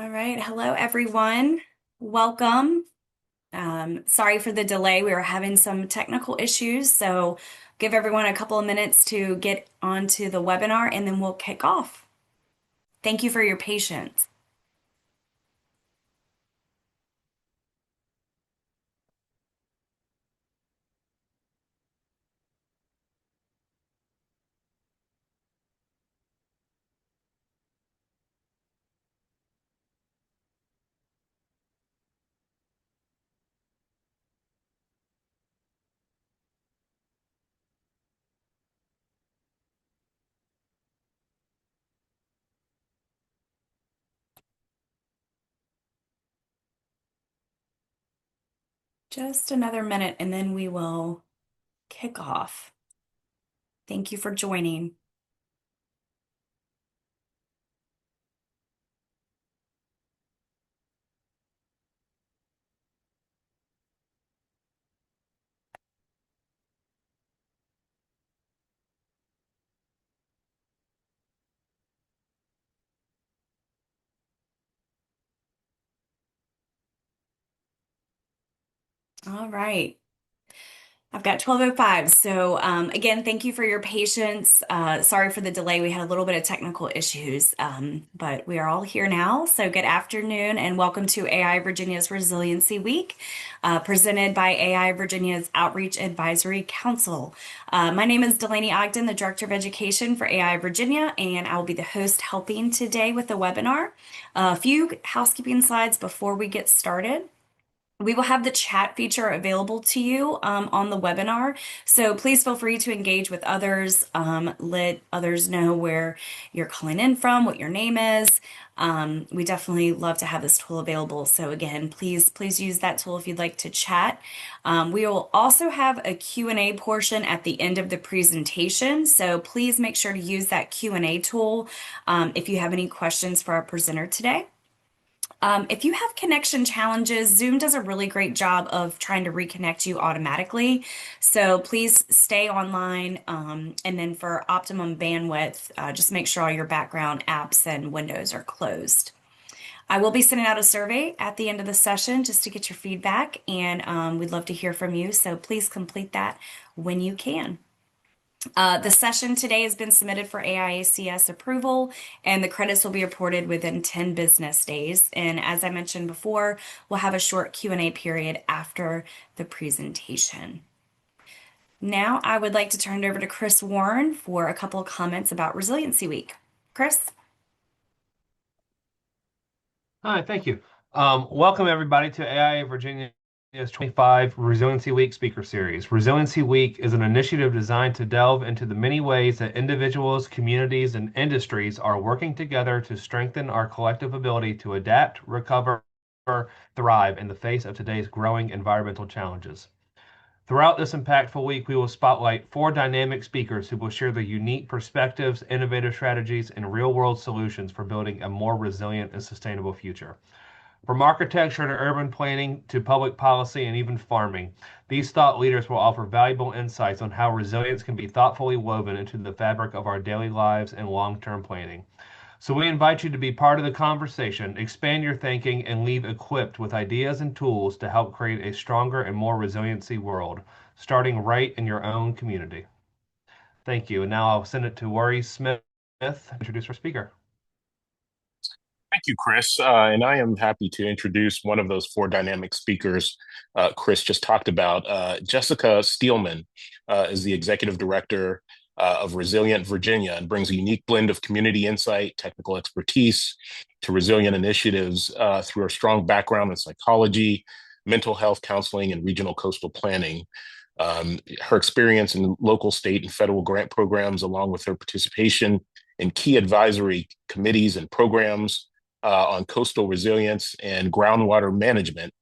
All right. Hello, everyone. Welcome. Sorry for the delay. We were having some technical issues, so give everyone a couple of minutes to get onto the webinar and then we'll kick off. Thank you for your patience. Just another minute and then we will kick off. Thank you for joining. All right. I've got 12:05. So, again, thank you for your patience. Sorry for the delay. We had a little bit of technical issues, but we are all here now. So, good afternoon and welcome to AI Virginia's Resiliency Week, presented by AI Virginia's Outreach Advisory Council. My name is Delaney Ogden, the Director of Education for AI Virginia, and I will be the host helping today with the webinar. A few housekeeping slides before we get started. We will have the chat feature available to you on the webinar. So please feel free to engage with others, let others know where you're calling in from, what your name is. We definitely love to have this tool available. So again, please use that tool if you'd like to chat. We will also have a Q&A portion at the end of the presentation. So please make sure to use that Q&A tool if you have any questions for our presenter today. If you have connection challenges, Zoom does a really great job of trying to reconnect you automatically. So please stay online. And then for optimum bandwidth, just make sure all your background apps and windows are closed. I will be sending out a survey at the end of the session just to get your feedback, and we'd love to hear from you. So please complete that when you can. The session today has been submitted for AIACS approval, and the credits will be reported within 10 business days. And as I mentioned before, we'll have a short Q&A period after the presentation. Now, I would like to turn it over to Chris Warren for a couple of comments about Resiliency Week. Chris? Hi, thank you. Welcome everybody to AI Virginia's 25 Resiliency Week Speaker Series. Resiliency Week is an initiative designed to delve into the many ways that individuals, communities, and industries are working together to strengthen our collective ability to adapt, recover, thrive in the face of today's growing environmental challenges. Throughout this impactful week, we will spotlight 4 dynamic speakers who will share their unique perspectives, innovative strategies, and real-world solutions for building a more resilient and sustainable future. From architecture to urban planning to public policy and even farming, these thought leaders will offer valuable insights on how resilience can be thoughtfully woven into the fabric of our daily lives and long-term planning. So we invite you to be part of the conversation, expand your thinking, and leave equipped with ideas and tools to help create a stronger and more resiliency world, starting right in your own community. Thank you. And now I'll send it to Worry Smith to introduce our speaker. Thank you, Chris. And I am happy to introduce one of those 4 dynamic speakers Chris just talked about. Jessica Steelman is the executive director of Resilient Virginia and brings a unique blend of community insight, technical expertise to resilient initiatives through her strong background in psychology, mental health counseling, and regional coastal planning. Her experience in local, state, and federal grant programs, along with her participation in key advisory committees and programs on coastal resilience and groundwater management,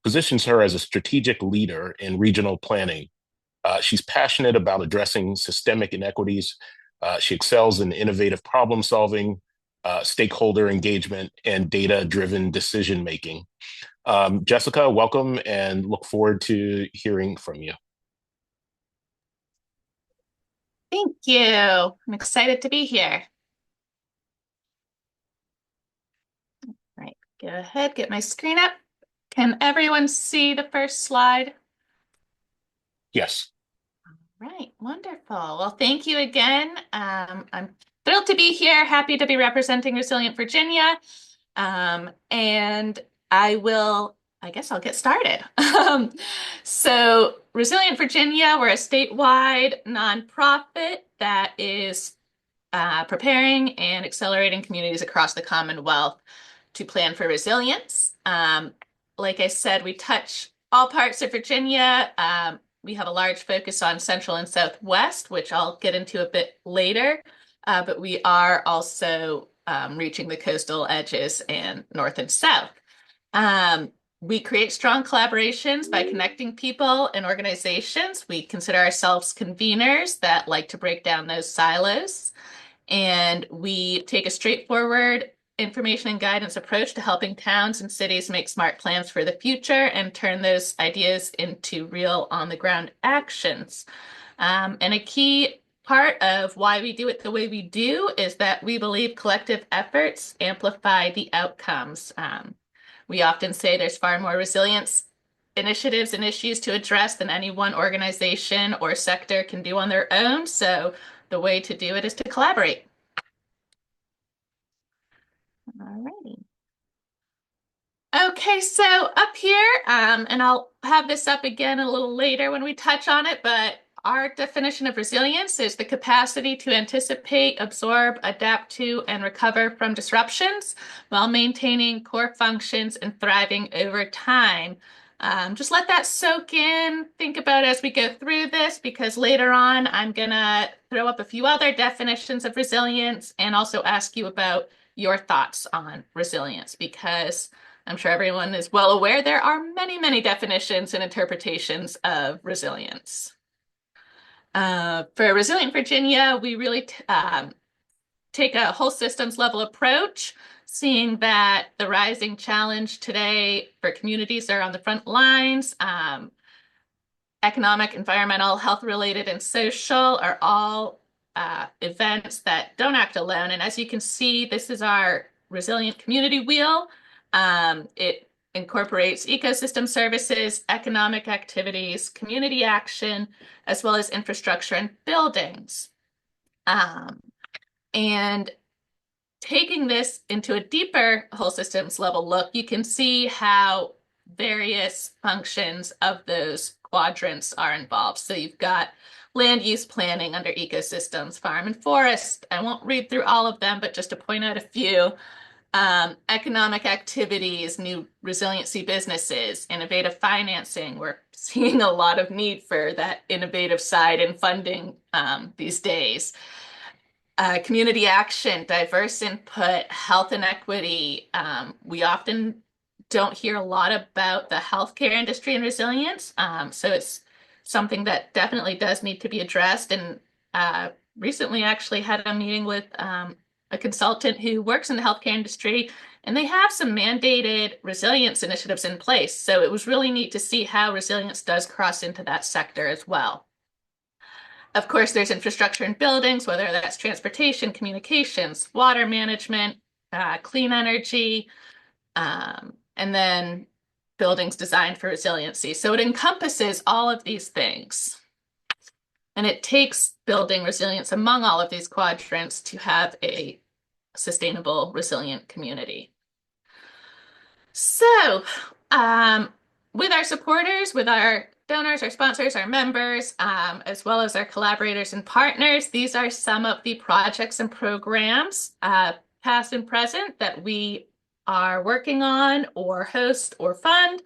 positions her as a strategic leader in regional planning. She's passionate about addressing systemic inequities. She excels in innovative problem solving, stakeholder engagement, and data-driven decision making. Jessica, welcome, and look forward to hearing from you. Thank you. I'm excited to be here. All right, Go ahead, get my screen up. Can everyone see the first slide? Yes. Right, wonderful. Well, thank you again. I'm thrilled to be here, happy to be representing Resilient Virginia. And I guess I'll get started. So Resilient Virginia, we're a statewide nonprofit that is preparing and accelerating communities across the Commonwealth to plan for resilience. Like I said, we touch all parts of Virginia. We have a large focus on Central and Southwest, which I'll get into a bit later. But we are also reaching the coastal edges and North and South. Um, we create strong collaborations by connecting people and organizations. We consider ourselves conveners that like to break down those silos. And we take a straightforward information and guidance approach to helping towns and cities make smart plans for the future and turn those ideas into real on-the-ground actions. And a key part of why we do it the way we do is that we believe collective efforts amplify the outcomes. We often say there's far more resilience initiatives and issues to address than any one organization or sector can do on their own. So the way to do it is to collaborate. All righty. Okay, so up here, and I'll have this up again a little later when we touch on it, but our definition of resilience is the capacity to anticipate, absorb, adapt to, and recover from disruptions while maintaining core functions and thriving over time. Just let that soak in. Think about it as we go through this, because later on I'm gonna throw up a few other definitions of resilience and also ask you about your thoughts on resilience, because I'm sure everyone is well aware there are many, many definitions and interpretations of resilience. For Resilient Virginia, we really take a whole systems level approach, seeing that the rising challenge today for communities that are on the front lines, economic, environmental, health-related, and social are all events that don't act alone. And as you can see, this is our resilient community wheel. It incorporates ecosystem services, economic activities, community action, as well as infrastructure and buildings. And taking this into a deeper whole systems level look, you can see how various functions of those quadrants are involved. So you've got land use planning under ecosystems, farm and forest. I won't read through all of them, but just to point out a few. Economic activities, new resiliency businesses, innovative financing. We're seeing a lot of need for that innovative side in funding these days. Community action, diverse input, health and equity. We often don't hear a lot about the healthcare industry and resilience. So it's something that definitely does need to be addressed. And recently actually had a meeting with a consultant who works in the healthcare industry, and they have some mandated resilience initiatives in place. So it was really neat to see how resilience does cross into that sector as well. Of course, there's infrastructure and buildings, whether that's transportation, communications, water management, clean energy, and then buildings designed for resiliency. So it encompasses all of these things. And it takes building resilience among all of these quadrants to have a sustainable, resilient community. So, with our supporters, with our donors, our sponsors, our members, as well as our collaborators and partners, these are some of the projects and programs, past and present, that we are working on or host or fund.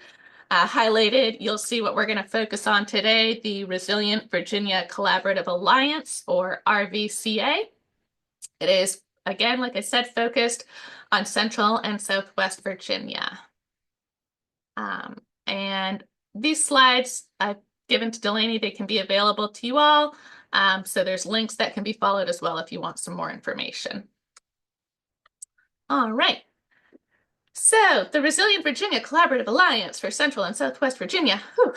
Highlighted, you'll see what we're going to focus on today, the Resilient Virginia Collaborative Alliance, or RVCA. It is, again, like I said, focused on Central and Southwest Virginia. And these slides I've given to Delaney, they can be available to you all. So there's links that can be followed as well if you want some more information. All right. So the Resilient Virginia Collaborative Alliance for Central and Southwest Virginia, whew,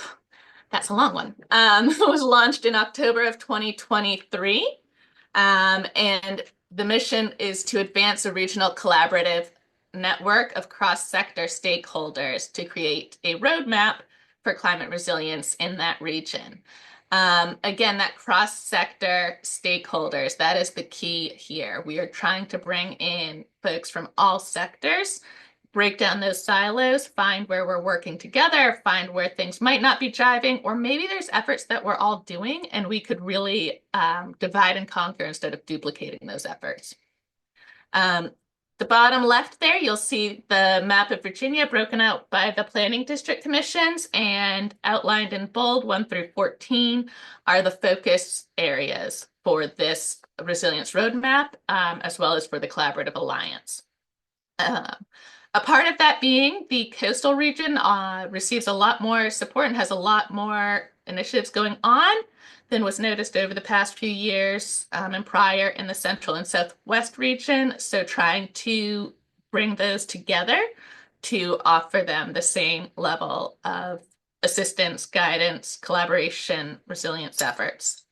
that's a long one, was launched in October of 2023. And the mission is to advance a regional collaborative network of cross-sector stakeholders to create a roadmap for climate resilience in that region. Again, that cross-sector stakeholders, that is the key here. We are trying to bring in folks from all sectors, break down those silos, find where we're working together, find where things might not be jiving, or maybe there's efforts that we're all doing and we could really divide and conquer instead of duplicating those efforts. The bottom left there, you'll see the map of Virginia broken out by the planning district commissions, and outlined in bold 1 through 14 are the focus areas for this resilience roadmap, as well as for the collaborative alliance. A part of that being the coastal region receives a lot more support and has a lot more initiatives going on than was noticed over the past few years and prior in the central and southwest region. So trying to bring those together to offer them the same level of assistance, guidance, collaboration, resilience efforts.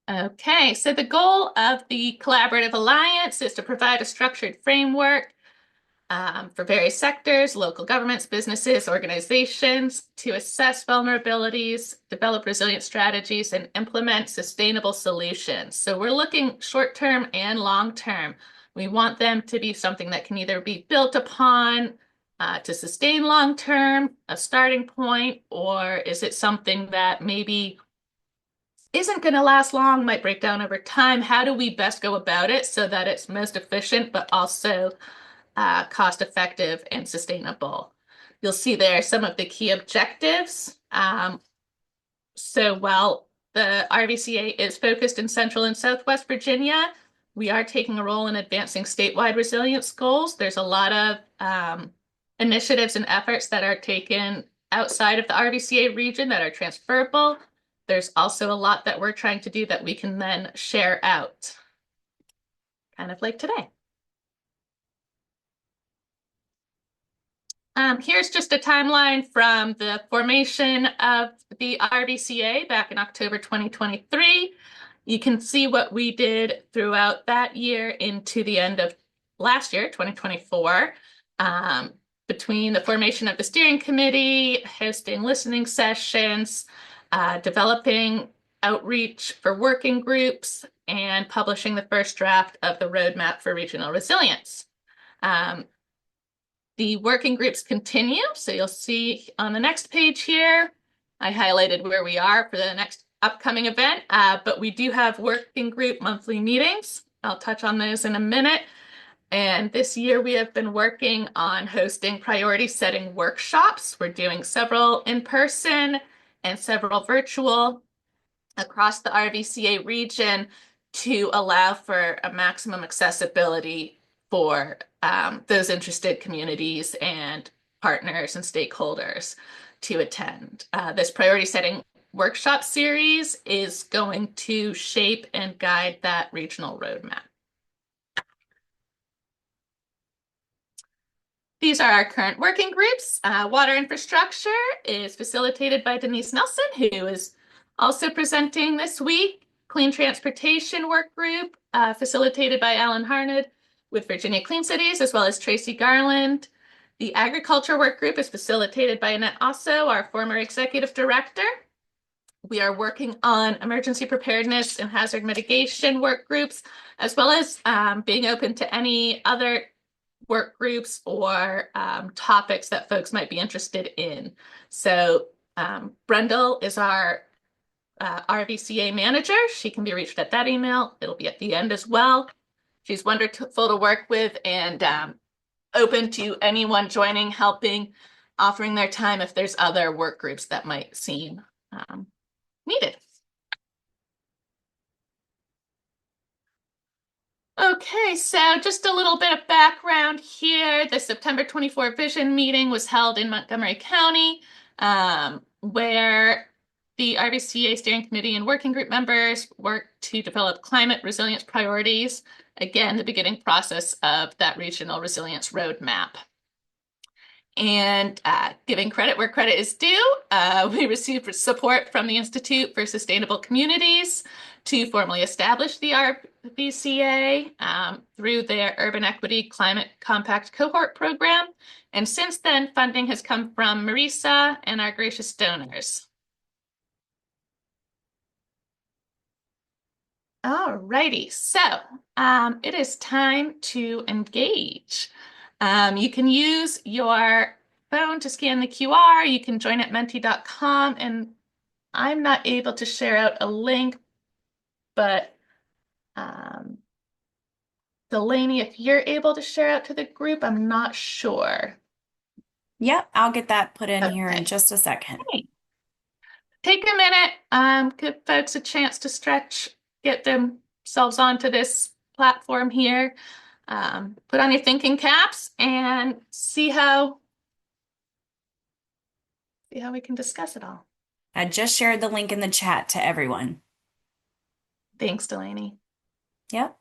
Okay, so the goal of the Collaborative Alliance is to provide a structured framework for various sectors, local governments, businesses, organizations to assess vulnerabilities, develop resilient strategies, and implement sustainable solutions. So we're looking short-term and long-term. We want them to be something that can either be built upon to sustain long-term, a starting point, or is it something that maybe isn't going to last long, might break down over time? How do we best go about it so that it's most efficient, but also cost effective and sustainable? You'll see there some of the key objectives. So while the RVCA is focused in Central and Southwest Virginia, we are taking a role in advancing statewide resilience goals. There's a lot of initiatives and efforts that are taken outside of the RVCA region that are transferable. There's also a lot that we're trying to do that we can then share out, kind of like today. Here's just a timeline from the formation of the RVCA back in October 2023. You can see what we did throughout that year into the end of last year, 2024, between the formation of the steering committee, hosting listening sessions, developing outreach for working groups, and publishing the first draft of the roadmap for regional resilience. The working groups continue, so you'll see on the next page here, I highlighted where we are for the next upcoming event, but we do have working group monthly meetings. I'll touch on those in a minute. And this year we have been working on hosting priority setting workshops. We're doing several in person and several virtual across the RVCA region to allow for a maximum accessibility for those interested communities and partners and stakeholders to attend. This priority setting workshop series is going to shape and guide that regional roadmap. These are our current working groups. Water infrastructure is facilitated by Denise Nelson, who is also presenting this week. Clean transportation work group, facilitated by Alan Harned with Virginia Clean Cities, as well as Tracy Garland. The agriculture work group is facilitated by Annette Osso, our former executive director. We are working on emergency preparedness and hazard mitigation work groups, as well as being open to any other work groups or topics that folks might be interested in. So Brendel is our RVCA manager. She can be reached at that email. It'll be at the end as well. She's wonderful to work with and open to anyone joining, helping, offering their time if there's other work groups that might seem needed. Okay, so just a little bit of background here. The September 24 Vision meeting was held in Montgomery County, where the RVCA Steering Committee and working group members worked to develop climate resilience priorities. Again, the beginning process of that regional resilience roadmap. And giving credit where credit is due, we received support from the Institute for Sustainable Communities to formally establish the RVCA through their Urban Equity Climate Compact Cohort Program. And since then, funding has come from Marisa and our gracious donors. All righty, so it is time to engage. You can use your phone to scan the QR. You can join at menti.com, and I'm not able to share out a link, but Delaney, if you're able to share out to the group, I'm not sure. Yep, I'll get that put in here in Okay. just a second. Great. Take a minute, give folks a chance to stretch, get themselves onto this platform here. Put on your thinking caps and see how we can discuss it all. I just shared the link in the chat to everyone. Thanks, Delaney. Yep.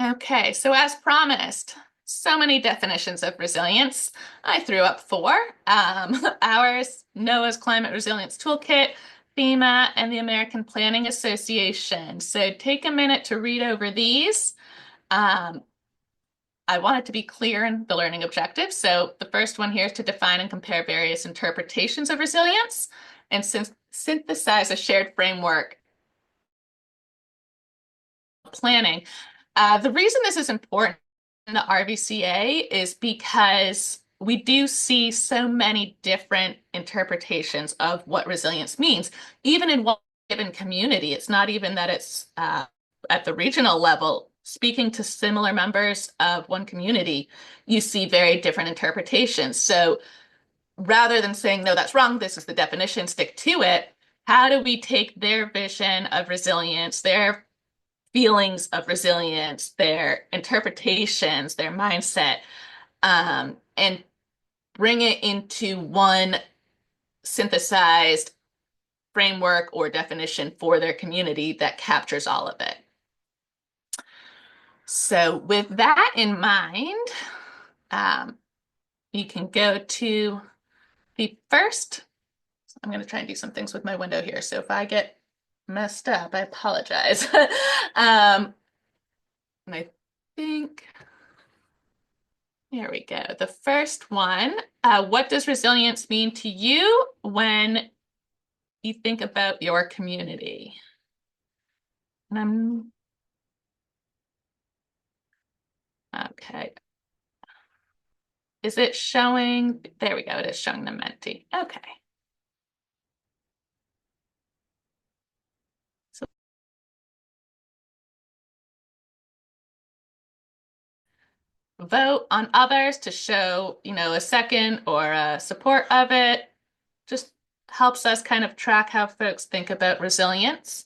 Okay, so as promised, so many definitions of resilience. I threw up four. Ours, NOAA's Climate Resilience Toolkit, FEMA, and the American Planning Association. So take a minute to read over these. I want it to be clear in the learning objectives. So the first one here is to define and compare various interpretations of resilience and synthesize a shared framework planning. The reason this is important in the RVCA is because we do see so many different interpretations of what resilience means, even in one given community. It's not even that it's at the regional level. Speaking to similar members of one community, you see very different interpretations. So rather than saying, no, that's wrong, this is the definition, stick to it, how do we take their vision of resilience, their feelings of resilience, their interpretations, their mindset, and bring it into one synthesized framework or definition for their community that captures all of it. So with that in mind, you can go to the first. I'm going to try and do some things with my window here. So if I get messed up, I apologize. And I think, here we go. The first one, what does resilience mean to you when you think about your community? And okay. Is it showing? There we go. It is showing the Menti. Okay. So vote on others to show, a second or a support of it. Just helps us kind of track how folks think about resilience.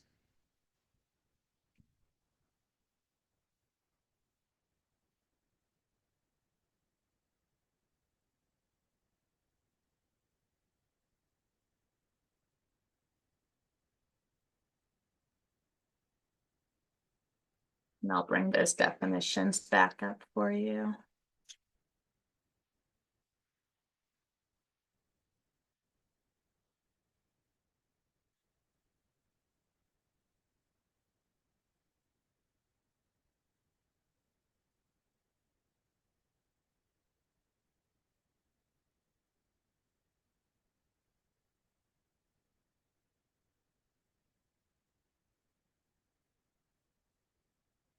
And I'll bring those definitions back up for you.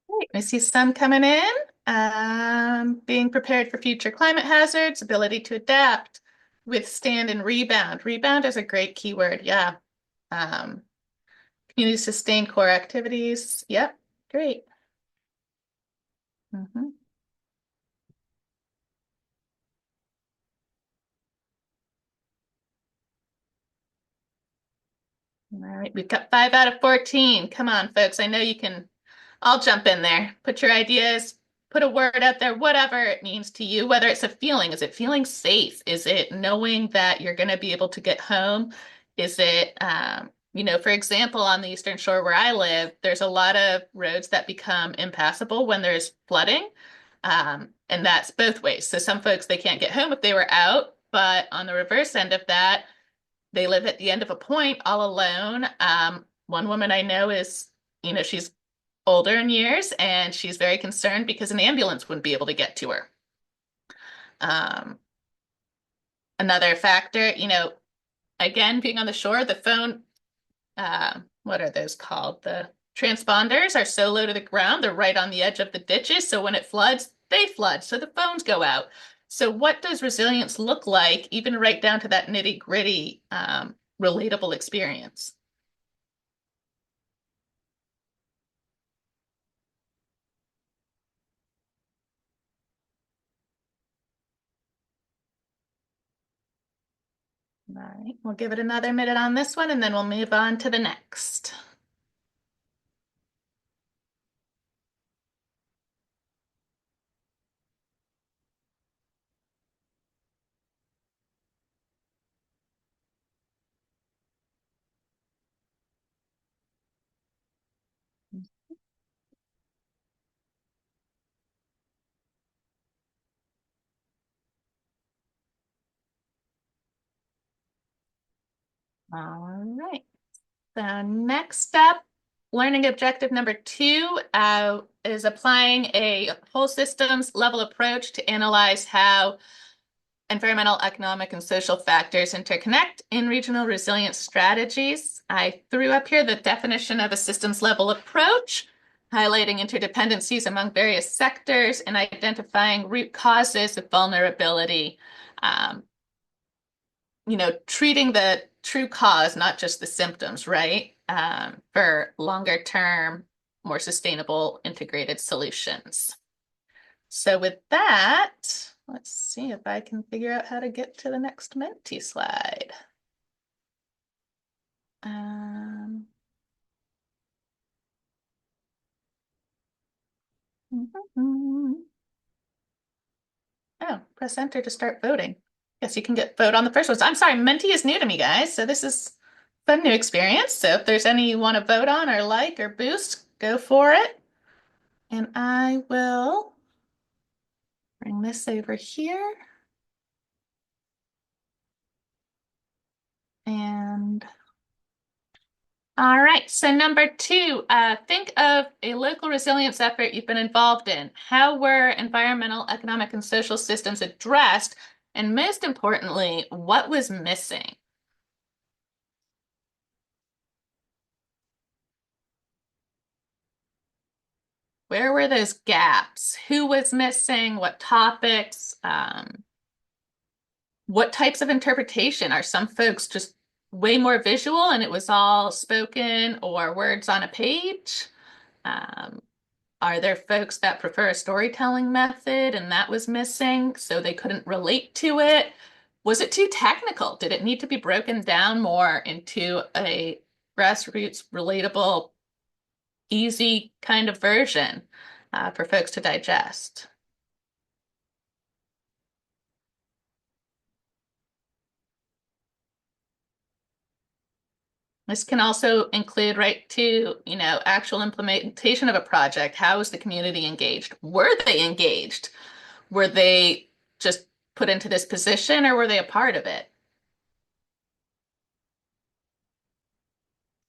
Great. I see some coming in. Being prepared for future climate hazards, ability to adapt, withstand, and rebound. Rebound is a great keyword. Yeah. Community sustained core activities. Yep. Great. Mhm. All right. We've got 5 out of 14. Come on, folks. I know you can all jump in there. Put your ideas, put a word out there, whatever it means to you, whether it's a feeling. Is it feeling safe? Is it knowing that you're going to be able to get home? Is it, For example, on the Eastern Shore where I live, there's a lot of roads that become impassable when there's flooding. And that's both ways. So some folks, they can't get home if they were out, but on the reverse end of that, they live at the end of a point all alone. One woman I know is, she's older in years and she's very concerned because an ambulance wouldn't be able to get to her. Um, Another factor, again, being on the shore, the phone, what are those called? The transponders are so low to the ground, they're right on the edge of the ditches. So when it floods, they flood. So the phones go out. So what does resilience look like, even right down to that nitty-gritty, relatable experience? All right, we'll give it another minute on this one and then we'll move on to the next. All right. So next up, learning objective number 2 is applying a whole systems level approach to analyze how environmental, economic, and social factors interconnect in regional resilience strategies. I threw up here the definition of a systems level approach, highlighting interdependencies among various sectors and identifying root causes of vulnerability. Um, treating the true cause, not just the symptoms, right? For longer term, more sustainable integrated solutions. So with that, let's see if I can figure out how to get to the next Menti slide. Um, Oh, press enter to start voting. Guess you can vote on the first ones. I'm sorry, Menti is new to me, guys, so this is a fun new experience. So if there's any you want to vote on or like or boost, go for it. And I will bring this over here. And all right, so number 2, think of a local resilience effort you've been involved in. How were environmental, economic, and social systems addressed? And most importantly, what was missing? Where were those gaps? Who was missing? What topics? What types of interpretation? Are some folks just way more visual and it was all spoken or words on a page? Um, are there folks that prefer a storytelling method and that was missing, so they couldn't relate to it? Was it too technical? Did it need to be broken down more into a grassroots, relatable, easy kind of version for folks to digest? This can also include right to, actual implementation of a project. How was the community engaged? Were they engaged? Were they just put into this position or were they a part of it?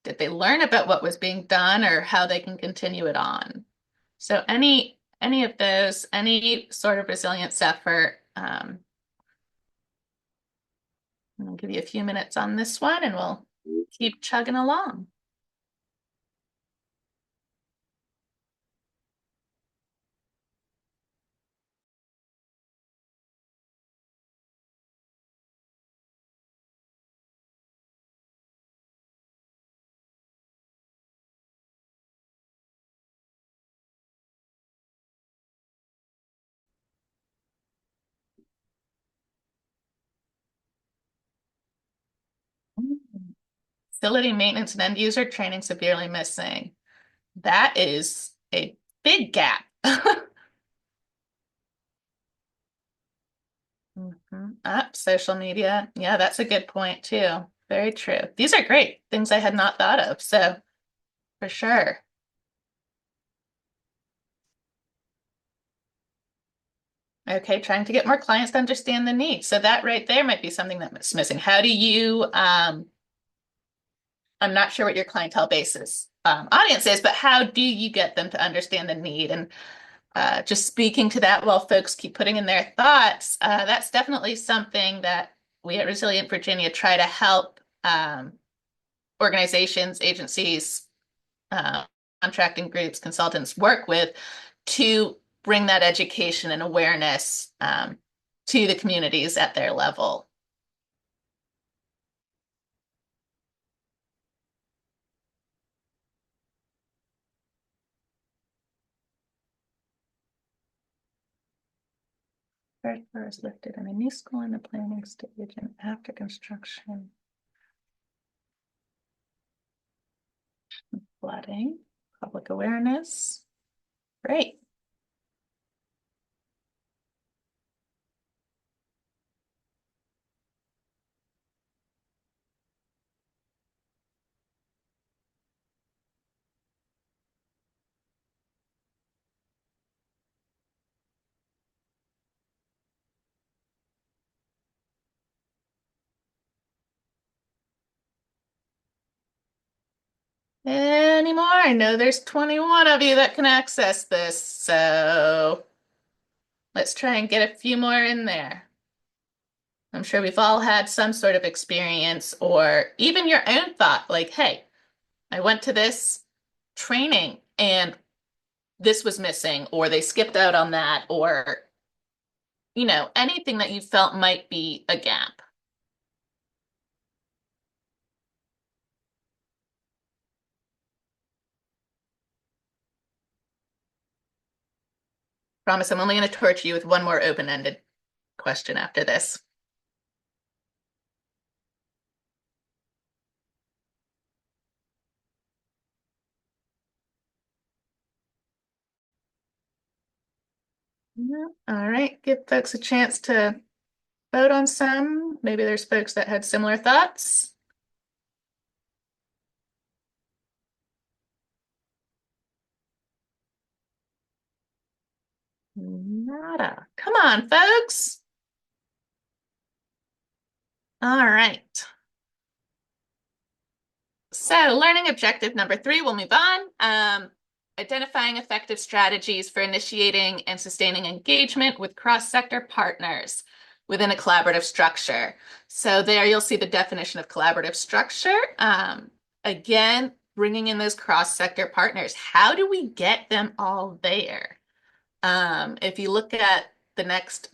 Did they learn about what was being done or how they can continue it on? So any of those, any sort of resilience effort, I'll give you a few minutes on this one and we'll keep chugging along. Facility maintenance and end user training severely missing. That is a big gap. Social media. Yeah, that's a good point too. Very true. These are great things I had not thought of. So for sure. Okay, trying to get more clients to understand the need. So that right there might be something that's missing. How do you, I'm not sure what your clientele base is, audience is, but how do you get them to understand the need? And just speaking to that while folks keep putting in their thoughts, that's definitely something that we at Resilient Virginia try to help organizations, agencies, uh, contracting groups, consultants work with to bring that education and awareness to the communities at their level. First floor is lifted in a new school in the planning stage and after construction. Flooding, public awareness. Great. Any more? I know there's 21 of you that can access this, so let's try and get a few more in there. I'm sure we've all had some sort of experience or even your own thought, like, hey, I went to this training and this was missing, or they skipped out on that, or, anything that you felt might be a gap. Promise I'm only going to torture you with one more open-ended question after this. All right, give folks a chance to vote on some. Maybe there's folks that had similar thoughts. Nada. Come on, folks. All right. So learning objective number 3, we'll move on. Identifying effective strategies for initiating and sustaining engagement with cross-sector partners within a collaborative structure. So there you'll see the definition of collaborative structure. Again, bringing in those cross-sector partners. How do we get them all there? If you look at the next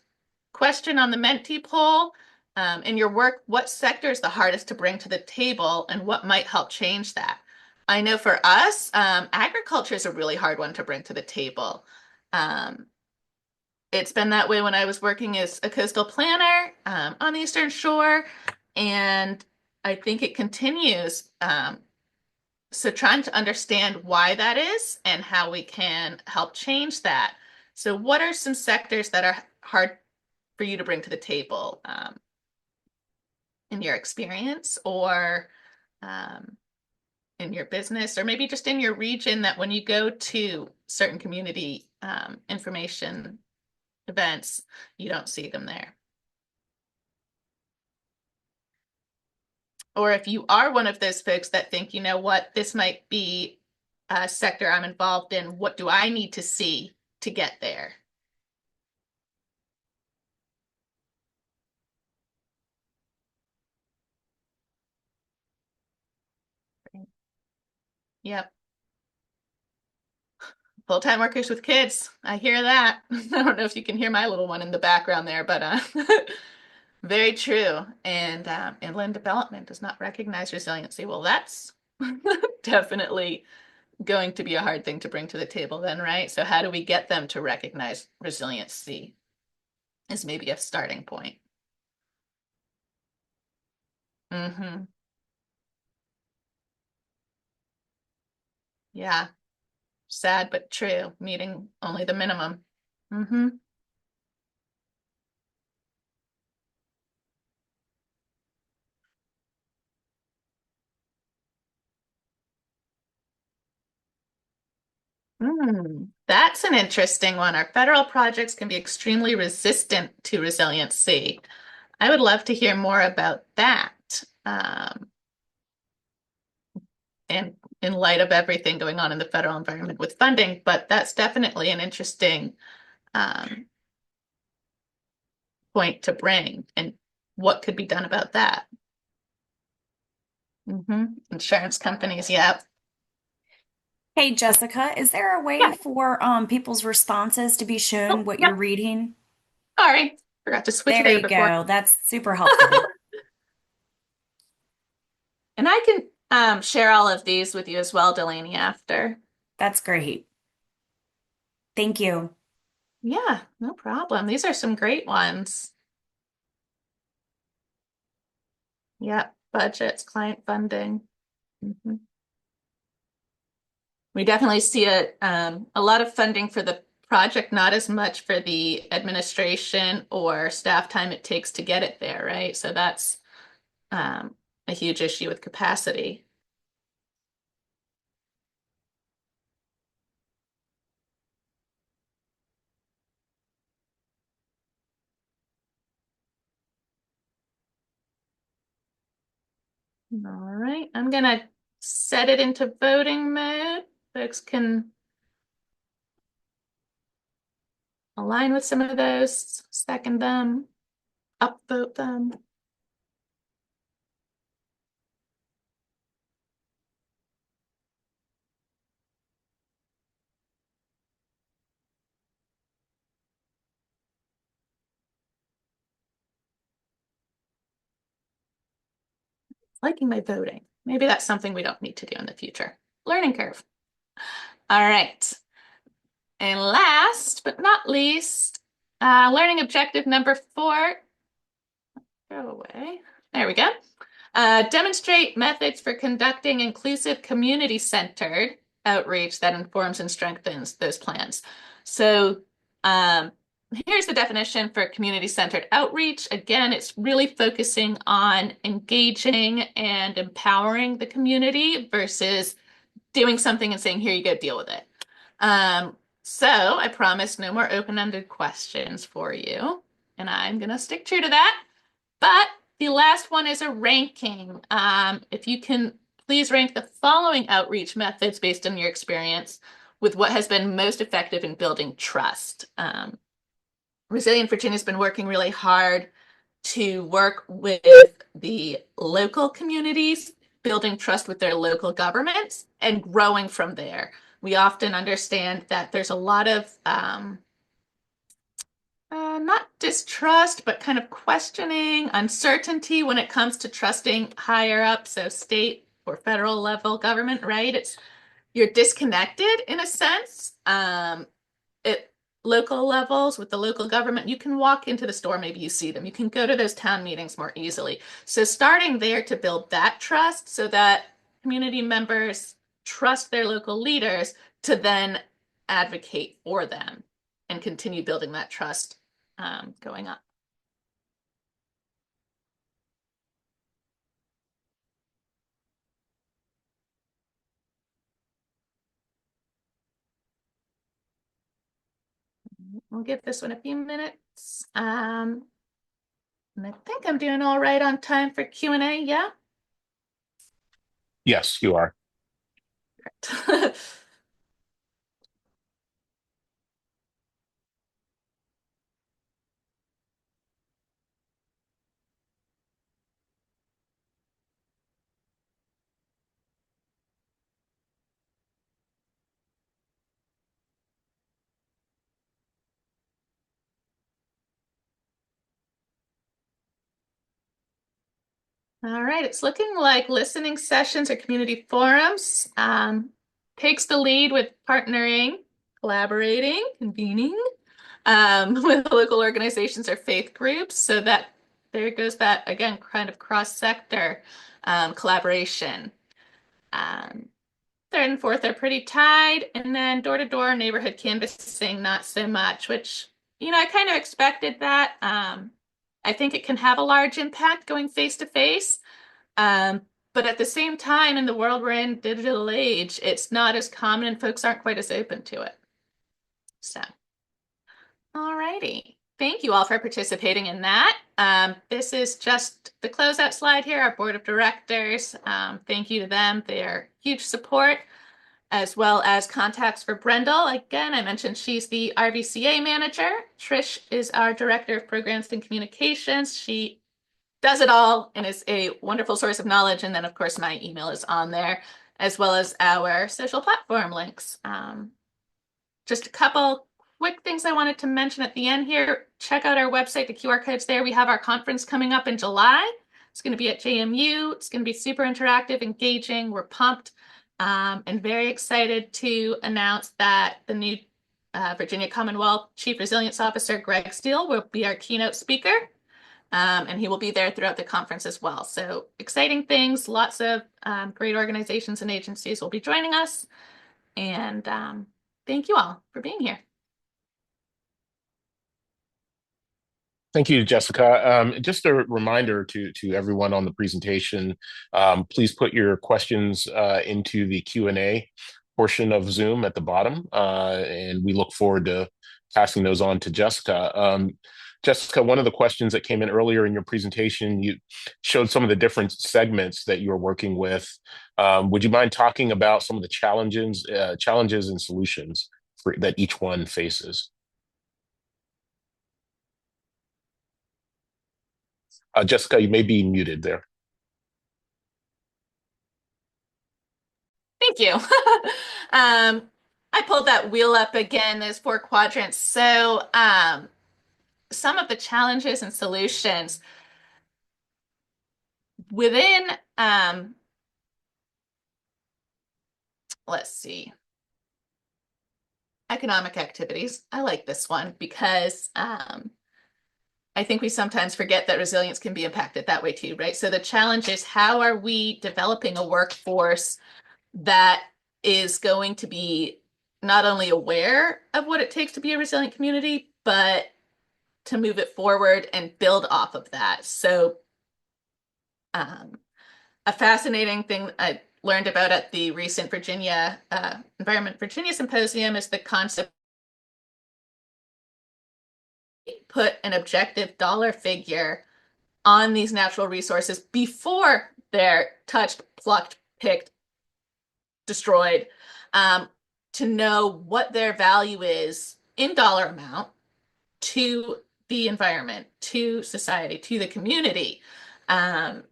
question on the Menti poll, in your work, what sector is the hardest to bring to the table and what might help change that? I know for us, agriculture is a really hard one to bring to the table. It's been that way when I was working as a coastal planner on the Eastern Shore, and I think it continues. So trying to understand why that is and how we can help change that. So what are some sectors that are hard for you to bring to the table in your experience or in your business or maybe just in your region that when you go to certain community information events, you don't see them there? Or if you are one of those folks that think, you know what, this might be a sector I'm involved in, what do I need to see to get there? Yep. Full-time workers with kids. I hear that. I don't know if you can hear my little one in the background there, but very true. And inland development does not recognize resiliency. Well, that's definitely going to be a hard thing to bring to the table then, right? So how do we get them to recognize resiliency is maybe a starting point. Mm-hmm. Yeah. Sad but true. Meeting only the minimum. Mm-hmm. That's an interesting one. Our federal projects can be extremely resistant to resiliency. I would love to hear more about that. And in light of everything going on in the federal environment with funding, but that's definitely an interesting um, point to bring and what could be done about that. Insurance companies, yep. Hey, Jessica, is there a way Yeah. for people's responses to be shown Oh, what you're yep. reading? Sorry, forgot to switch it There over you before. go. That's super helpful. And I can share all of these with you as well, Delaney, after. That's great. Thank you. Yeah, no problem. These are some great ones. Yep, budgets, client funding. Mhm. We definitely see a lot of funding for the project, not as much for the administration or staff time it takes to get it there, right? So that's a huge issue with capacity. All right, I'm gonna set it into voting mode. Folks can align with some of those, second them, upvote them. Liking my voting. Maybe that's something we don't need to do in the future. Learning curve. All right. And last but not least, learning objective number 4. Go away. There we go. Demonstrate methods for conducting inclusive community-centered outreach that informs and strengthens those plans. So here's the definition for community-centered outreach. Again, it's really focusing on engaging and empowering the community versus doing something and saying, here you go, deal with it. So I promise no more open-ended questions for you, and I'm going to stick true to that. But the last one is a ranking. If you can please rank the following outreach methods based on your experience with what has been most effective in building trust. Resilient Virginia's been working really hard to work with the local communities, building trust with their local governments, and growing from there. We often understand that there's a lot of not distrust, but kind of questioning, uncertainty when it comes to trusting higher up, so state or federal level government, right? You're disconnected in a sense. At local levels with the local government, you can walk into the store, maybe you see them. You can go to those town meetings more easily. So starting there to build that trust so that community members trust their local leaders to then advocate for them and continue building that trust going up. We'll give this one a few minutes. And I think I'm doing all right on time for Q&A, yeah? Yes, you are. All right, it's looking like listening sessions or community forums takes the lead with partnering, collaborating, convening with local organizations or faith groups. So that there goes that, again, kind of cross-sector collaboration. Third and fourth are pretty tied, and then door-to-door neighborhood canvassing, not so much, which, I kind of expected that. I think it can have a large impact going face-to-face. But at the same time, in the world we're in, digital age, it's not as common and folks aren't quite as open to it. So, all righty. Thank you all for participating in that. This is just the closeout slide here, our board of directors. Thank you to them. They're huge support, as well as contacts for Brendel. Again, I mentioned she's the RVCA manager. Trish is our director of programs and communications. She does it all and is a wonderful source of knowledge. And then, of course, my email is on there, as well as our social platform links. Just a couple quick things I wanted to mention at the end here. Check out our website, the QR code's there. We have our conference coming up in July. It's going to be at JMU. It's going to be super interactive, engaging. We're pumped and very excited to announce that the new Virginia Commonwealth Chief Resilience Officer, Greg Steele, will be our keynote speaker. And he will be there throughout the conference as well. So exciting things, lots of great organizations and agencies will be joining us. And thank you all for being here. Thank you, Jessica. Just a reminder to everyone on the presentation, please put your questions into the Q&A portion of Zoom at the bottom, and we look forward to passing those on to Jessica. Jessica, one of the questions that came in earlier in your presentation, you showed some of the different segments that you are working with. Would you mind talking about some of the challenges and solutions that each one faces? Jessica, you may be muted there. Thank you. I pulled that wheel up again, those 4 quadrants. So some of the challenges and solutions within, let's see, economic activities. I like this one because I think we sometimes forget that resilience can be impacted that way too, right? So the challenge is, how are we developing a workforce that is going to be not only aware of what it takes to be a resilient community, but to move it forward and build off of that. So a fascinating thing I learned about at the recent Virginia Environment Virginia Symposium is the concept put an objective dollar figure on these natural resources before they're touched, plucked, picked, destroyed, to know what their value is in dollar amount to the environment, to society, to the community, and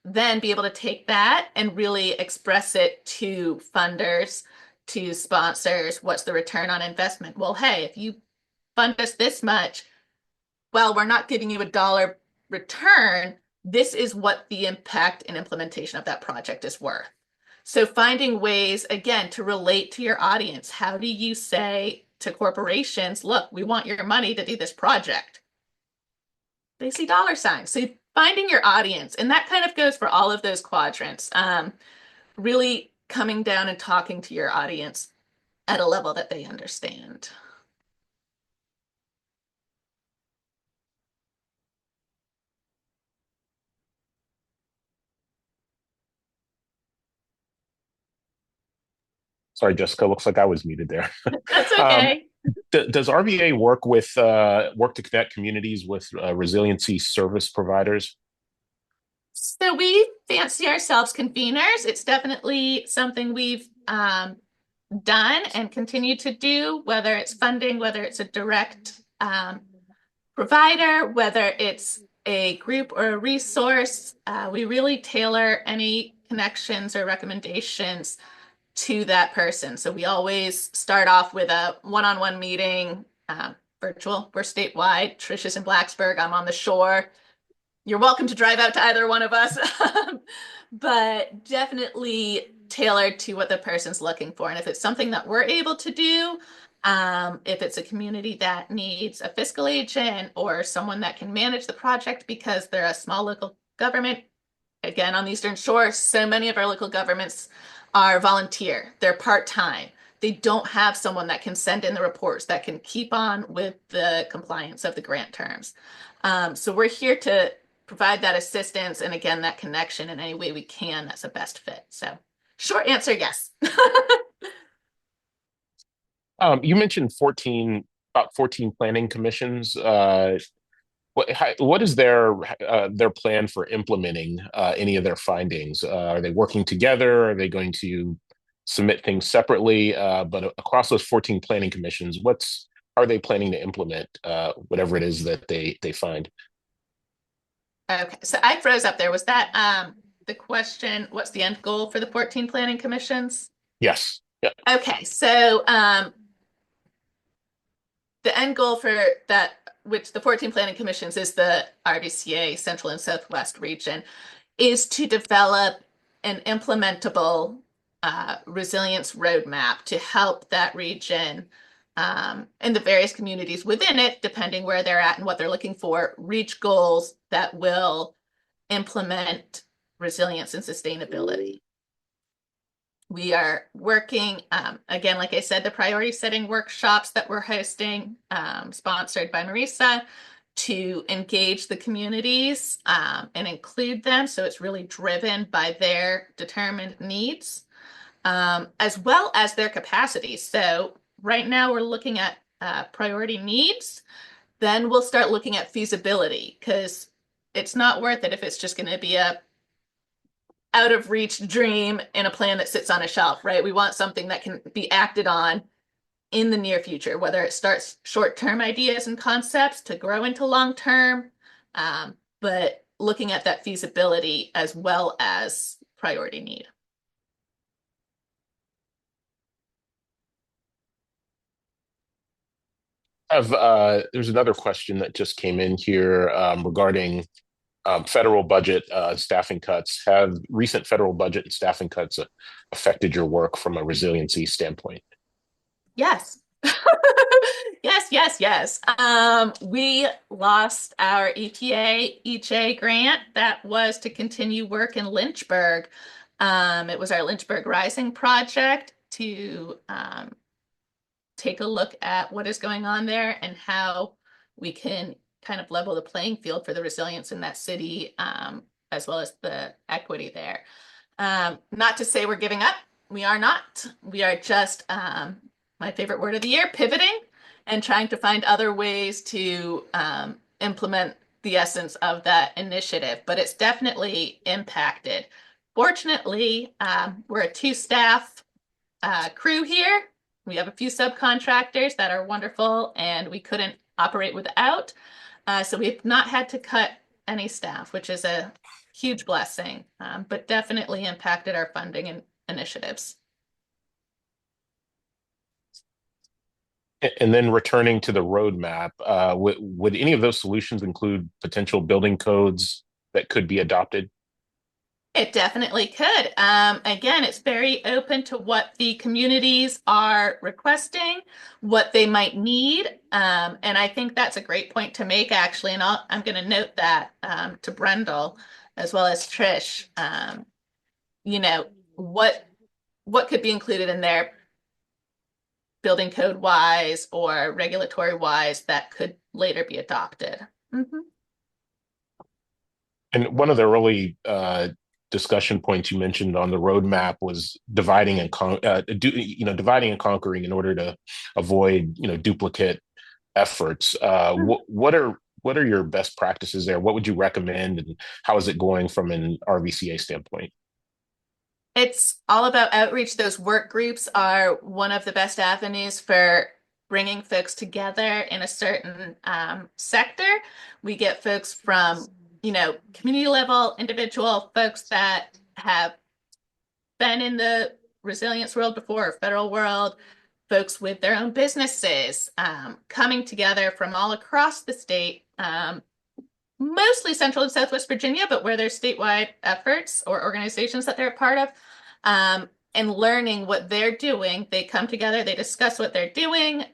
then be able to take that and really express it to funders, to sponsors. What's the return on investment? Well, hey, if you fund us this much, well, we're not giving you a dollar return. This is what the impact and implementation of that project is worth. So finding ways, again, to relate to your audience. How do you say to corporations, look, we want your money to do this project? They see dollar signs. So finding your audience, and that kind of goes for all of those quadrants. Really coming down and talking to your audience at a level that they understand. Sorry, Jessica, looks like I was muted there. That's okay. Does RVA work to connect communities with resiliency service providers? So we fancy ourselves conveners. It's definitely something we've done and continue to do, whether it's funding, whether it's a direct provider, whether it's a group or a resource. We really tailor any connections or recommendations to that person. So we always start off with a one-on-one meeting, virtual. We're statewide. Trish is in Blacksburg. I'm on the shore. You're welcome to drive out to either one of us, but definitely tailored to what the person's looking for. And if it's something that we're able to do, if it's a community that needs a fiscal agent or someone that can manage the project because they're a small local government, again, on the Eastern Shore, so many of our local governments are volunteer. They're part-time. They don't have someone that can send in the reports, that can keep on with the compliance of the grant terms. So we're here to provide that assistance and again, that connection in any way we can that's a best fit. So short answer, yes. You mentioned about 14 planning commissions. What is their plan for implementing any of their findings? Are they working together? Are they going to submit things separately? But across those 14 planning commissions, are they planning to implement whatever it is that they find? Okay, so I froze up there. Was that the question, what's the end goal for the 14 planning commissions? Yes. Yeah. Okay, so the end goal for that, which the 14 planning commissions is the RVCA Central and Southwest region, is to develop an implementable resilience roadmap to help that region and the various communities within it, depending where they're at and what they're looking for, reach goals that will implement resilience and sustainability. We are working, again, like I said, the priority setting workshops that we're hosting, sponsored by Marisa, to engage the communities and include them. So it's really driven by their determined needs, as well as their capacities. So right now we're looking at priority needs. Then we'll start looking at feasibility, because it's not worth it if it's just going to be a out of reach dream in a plan that sits on a shelf, right? We want something that can be acted on in the near future, whether it starts short-term ideas and concepts to grow into long-term, but looking at that feasibility as well as priority need. There's another question that just came in here regarding federal budget staffing cuts. Have recent federal budget and staffing cuts affected your work from a resiliency standpoint? Yes. Yes, yes, yes. We lost our EPA grant that was to continue work in Lynchburg. It was our Lynchburg Rising project to take a look at what is going on there and how we can kind of level the playing field for the resilience in that city, as well as the equity there. Not to say we're giving up. We are not. We are just, my favorite word of the year, pivoting and trying to find other ways to implement the essence of that initiative. But it's definitely impacted. Fortunately, we're a two-staff crew here. We have a few subcontractors that are wonderful, and we couldn't operate without. So we've not had to cut any staff, which is a huge blessing, but definitely impacted our funding and initiatives. And then returning to the roadmap, would any of those solutions include potential building codes that could be adopted? It definitely could. Again, it's very open to what the communities are requesting, what they might need. And I think that's a great point to make, actually. And I'm going to note that to Brendel as well as Trish. You know, what could be included in there building code wise or regulatory wise that could later be adopted. Mm-hmm. And one of the early discussion points you mentioned on the roadmap was dividing and dividing and conquering in order to avoid duplicate efforts. What are your best practices there? What would you recommend, and how is it going from an RVCA standpoint? It's all about outreach. Those work groups are one of the best avenues for bringing folks together in a certain sector. We get folks from, community level, individual folks that have been in the resilience world before, or federal world, folks with their own businesses, coming together from all across the state, mostly Central and Southwest Virginia, but where there's statewide efforts or organizations that they're a part of, and learning what they're doing. They come together, they discuss what they're doing.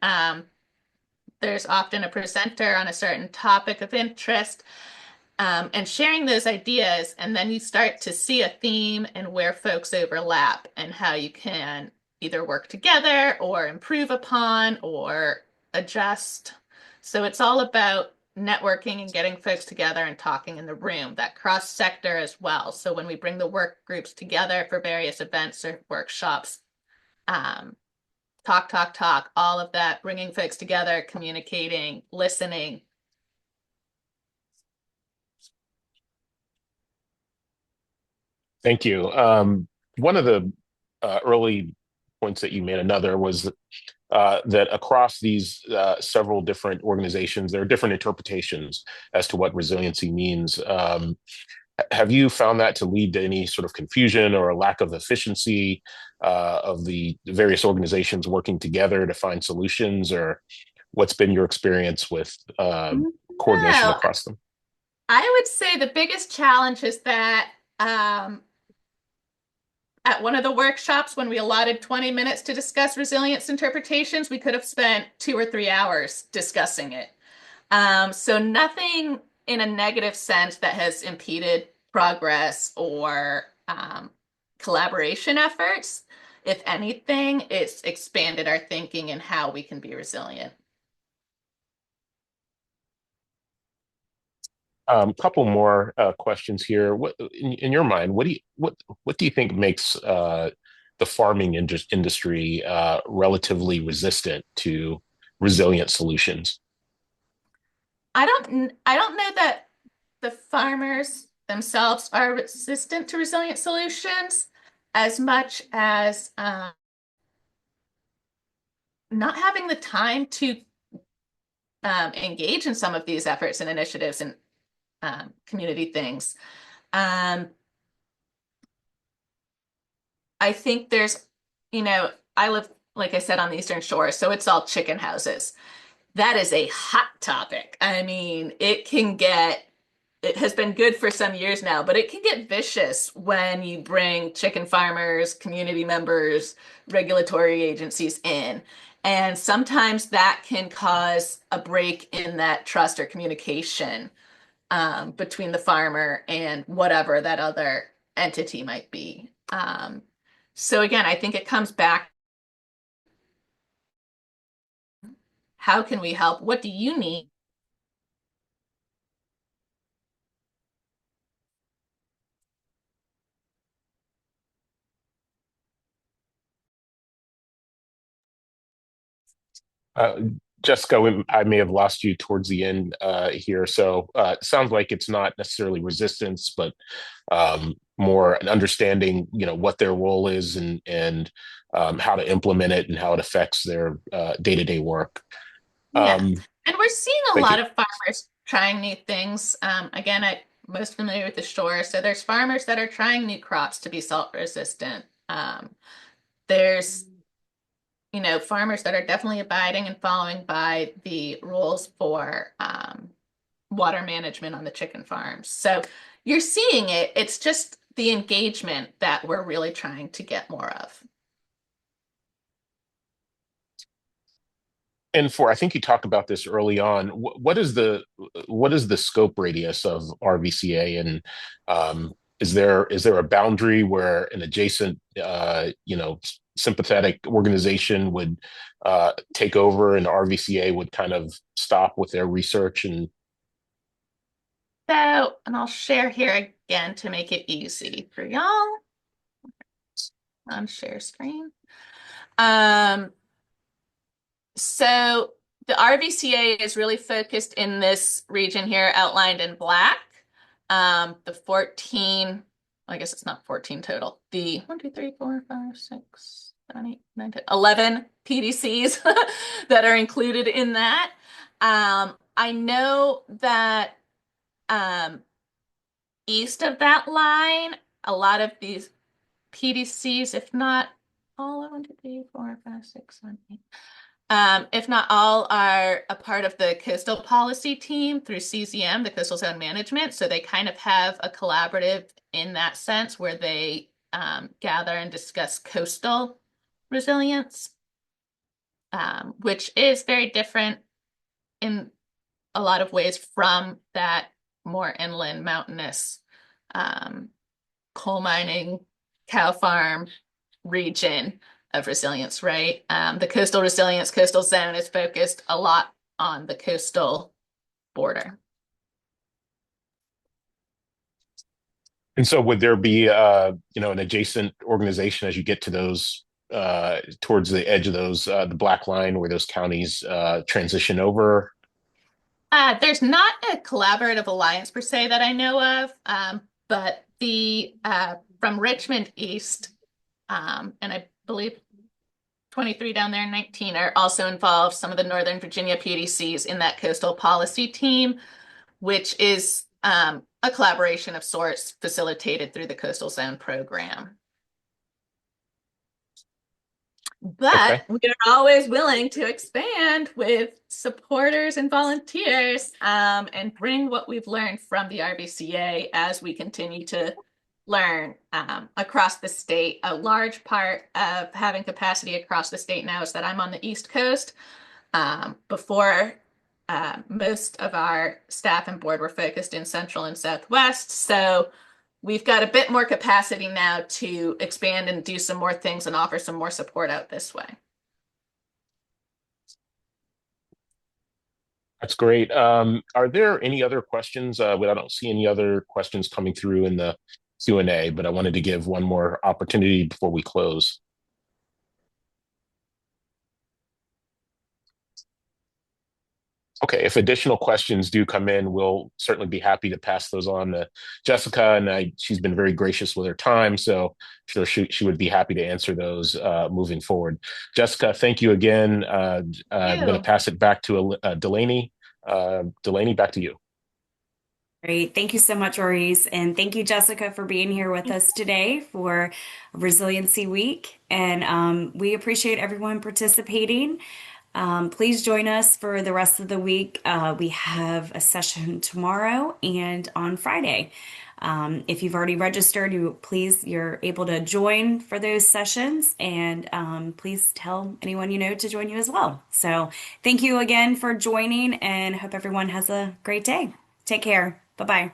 There's often a presenter on a certain topic of interest, and sharing those ideas. And then you start to see a theme and where folks overlap and how you can either work together or improve upon or adjust. So it's all about networking and getting folks together and talking in the room, that cross sector as well. So when we bring the work groups together for various events or workshops, um, talk, all of that, bringing folks together, communicating, listening. Thank you. One of the early points that you made, another was that across these several different organizations, there are different interpretations as to what resiliency means. Have you found that to lead to any sort of confusion or a lack of efficiency of the various organizations working together to find solutions, or what's been your experience with coordination No, across them? I would say the biggest challenge is that at one of the workshops, when we allotted 20 minutes to discuss resilience interpretations, we could have spent 2 or 3 hours discussing it. So nothing in a negative sense that has impeded progress or collaboration efforts. If anything, it's expanded our thinking and how we can be resilient. Couple more questions here. What, in your mind, what do you think makes the farming industry relatively resistant to resilient solutions? I don't know that the farmers themselves are resistant to resilient solutions as much as not having the time to engage in some of these efforts and initiatives and community things. Um, I think there's, I live, like I said, on the Eastern Shore, so it's all chicken houses. That is a hot topic. I mean, it has been good for some years now, but it can get vicious when you bring chicken farmers, community members, regulatory agencies in. And sometimes that can cause a break in that trust or communication between the farmer and whatever that other entity might be. So again, I think it comes back, how can we help? What do you need? Uh, Jessica, I may have lost you towards the end here. So it sounds like it's not necessarily resistance, but more an understanding, what their role is and how to implement it and how it affects their day-to-day work. Yeah. Um, And we're seeing a thank you. lot of farmers trying new things. Again, I'm most familiar with the shore. So there's farmers that are trying new crops to be salt resistant. There's, farmers that are definitely abiding and following by the rules for water management on the chicken farms. So you're seeing it. It's just the engagement that we're really trying to get more of. And I think you talked about this early on. What is the scope radius of RVCA, and is there a boundary where an adjacent, sympathetic organization would take over, and RVCA would kind of stop with their research? And So, and I'll share here again to make it easy for y'all on share screen. Um, so the RVCA is really focused in this region here, outlined in black. The 14, I guess it's not 14 total. The 1, 2, 3, 4, 5, 6, 7, 8, 9, 10, 11 PDCs that are included in that. I know that east of that line, a lot of these PDCs, if not all, 1, 2, 3, 4, 5, 6, 7, 8. If not all, are a part of the coastal policy team through CZM, the Coastal Zone Management. So they kind of have a collaborative in that sense where they gather and discuss coastal resilience, which is very different in a lot of ways from that more inland mountainous um, coal mining, cow farm region of resilience, right? The coastal resilience, coastal zone is focused a lot on the coastal border. And so would there be an adjacent organization as you get to those towards the edge of those the black line where those counties transition over? There's not a collaborative alliance per se that I know of, but the from Richmond East, and I believe 23 down there, 19 are also involved. Some of the Northern Virginia PDCs in that coastal policy team, which is a collaboration of sorts facilitated through the Coastal Zone program. Okay. But we are always willing to expand with supporters and volunteers and bring what we've learned from the RVCA as we continue to learn across the state. A large part of having capacity across the state now is that I'm on the East Coast. Before, most of our staff and board were focused in Central and Southwest. So we've got a bit more capacity now to expand and do some more things and offer some more support out this way. That's great. Are there any other questions? But I don't see any other questions coming through in the Q&A, but I wanted to give one more opportunity before we close. Okay, if additional questions do come in, we'll certainly be happy to pass those on to Jessica. And she's been very gracious with her time, so sure she would be happy to answer those moving forward. Jessica, thank you again. I'm going to pass it back to Delaney. Delaney, back to you. Great. Thank you so much, Maurice. And thank you, Jessica, for being here with us today for Resiliency Week. And we appreciate everyone participating. Please join us for the rest of the week. We have a session tomorrow and on Friday. If you've already registered, you're able to join for those sessions, and please tell anyone you know to join you as well. So thank you again for joining, and hope everyone has a great day. Take care. Bye-bye.